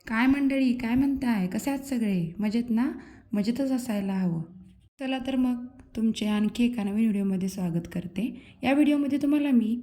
काय मंडळी, काय म्हणताय? कसे आहात सगळे? मजेत ना? मजेतच असायला हवं. चला तर मग तुमचे आणखी एका नवीन व्हिडिओमध्ये स्वागत करते. या व्हिडिओमध्ये तुम्हाला मी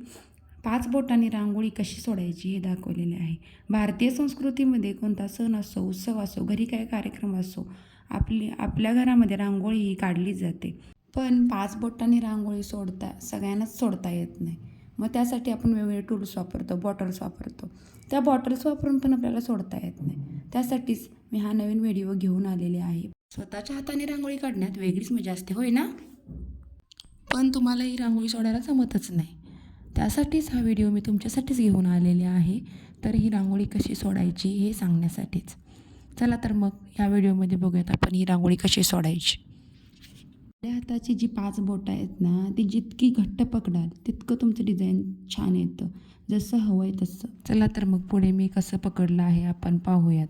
5 बोटांनी रांगोळी कशी सोडायची हे दाखवलेले आहे. भारतीय संस्कृतीमध्ये कोणता सण असो, उत्सव असो, घरी काय कार्यक्रम असो, आपल्या घरामध्ये रांगोळी ही काढलीच जाते. पण 5 बोटांनी रांगोळी सगळ्यांनाच सोडता येत नाही. मग त्यासाठी आपण वेगवेगळे टूल्स वापरतो, बॉटल्स वापरतो. त्या बॉटल्स वापरून पण आपल्याला सोडता येत नाही. त्यासाठीच मी हा नवीन व्हिडिओ घेऊन आलेले आहे. स्वतःच्या हाताने रांगोळी काढण्यात वेगळीच मजा असते, होय ना? पण तुम्हाला ही रांगोळी सोडायला जमतच नाही. त्यासाठीच हा व्हिडिओ मी तुमच्यासाठीच घेऊन आलेले आहे. तर ही रांगोळी कशी सोडायची हे सांगण्यासाठीच. चला तर मग ह्या व्हिडिओमध्ये बघूयात आपण ही रांगोळी कशी सोडायची. आपल्या हाताची जी 5 बोटं आहेत ना, ती जितकी घट्ट पकडाल तितकं तुमचं डिझाईन छान येतं. जसं हवं आहे तसं. चला तर मग पुढे मी कसं पकडलं आहे आपण पाहूयात.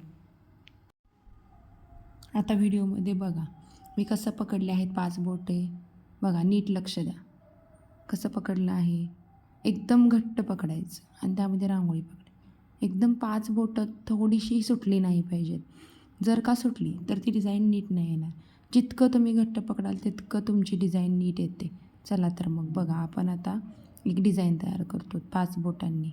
आता व्हिडिओमध्ये बघा मी कसं पकडले आहेत 5 बोटे. बघा नीट लक्ष द्या. कसं पकडलं आहे. एकदम घट्ट पकडायचं आणि त्यामध्ये रांगोळी पकडायची. एकदम 5 बोटं थोडीशी सुटली नाही पाहिजेत. जर का सुटली तर ती डिझाईन नीट नाही येणार. जितकं तुम्ही घट्ट पकडाल तितकं तुमची डिझाईन नीट येते. चला तर मग बघा आपण आता एक डिझाईन तयार करतो 5 बोटांनी.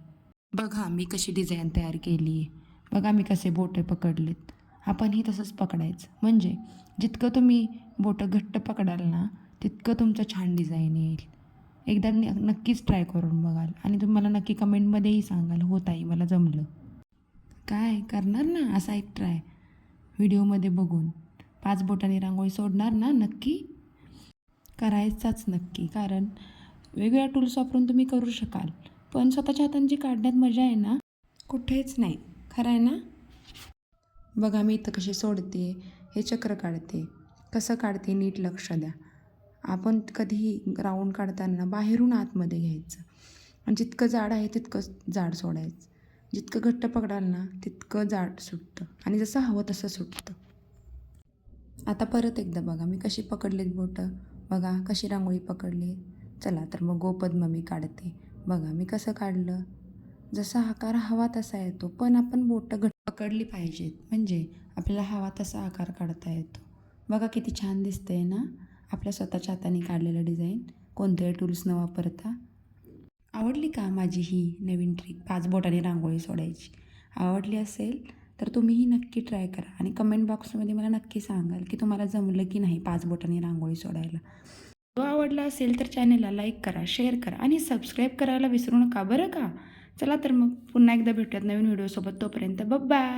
बघा मी कशी डिझाईन तयार केली आहे. बघा मी कसे बोटं पकडलेत. आपणही तसंच पकडायचं. म्हणजे जितकं तुम्ही बोटं घट्ट पकडाल ना तितकं तुमचं छान डिझाईन येईल. एकदा नक्कीच ट्राय करून बघाल आणि तुम्हाला नक्की कमेंटमध्येही सांगाल, हो ताई मला जमलं. काय करणार ना असा एक ट्राय व्हिडिओमध्ये बघून. 5 बोटांनी रांगोळी सोडणार ना नक्की? करायचाच नक्की. कारण वेगवेगळ्या टूल्स वापरून तुम्ही करू शकाल. पण स्वतःच्या हातांची जी काढण्यात मजा आहे ना, कुठेच नाही. खरं आहे ना? बघा मी इथं कशी सोडते, हे चक्र काढते. कसं काढते नीट लक्ष द्या. आपण कधीही राऊंड काढताना बाहेरून आतमध्ये घ्यायचं आणि जितकं जाड आहे तितकं जाड सोडायचं. जितकं घट्ट पकडाल ना तितकं जाड सुटतं आणि जसं हवं तसं सुटतं. आता परत एकदा बघा मी कशी पकडलीत बोटं. बघा कशी रांगोळी पकडली. चला तर मग गोपद्म मी काढते. बघा मी कसं काढलं. जसा आकार हवा तसा येतो, पण आपण बोटं घट्ट पकडली पाहिजेत म्हणजे आपल्याला हवा तसा आकार काढता येतो. बघा किती छान दिसतंय ना आपल्या स्वतःच्या हाताने काढलेलं डिझाईन, कोणतेही टूल्स न वापरता. आवडली का माझी ही नवीन ट्रिक 5 बोटांनी रांगोळी सोडायची? आवडली असेल तर तुम्हीही नक्की ट्राय करा आणि कमेंट बॉक्समध्ये मला नक्की सांगाल की तुम्हाला जमलं की नाही 5 बोटांनी रांगोळी सोडायला. तो आवडला असेल तर चॅनलला लाईक करा, शेअर करा आणि सबस्क्राईब करायला विसरू नका बरं का. चला तर मग पुन्हा एकदा भेटूयात नवीन व्हिडिओसोबत. तोपर्यंत बाय.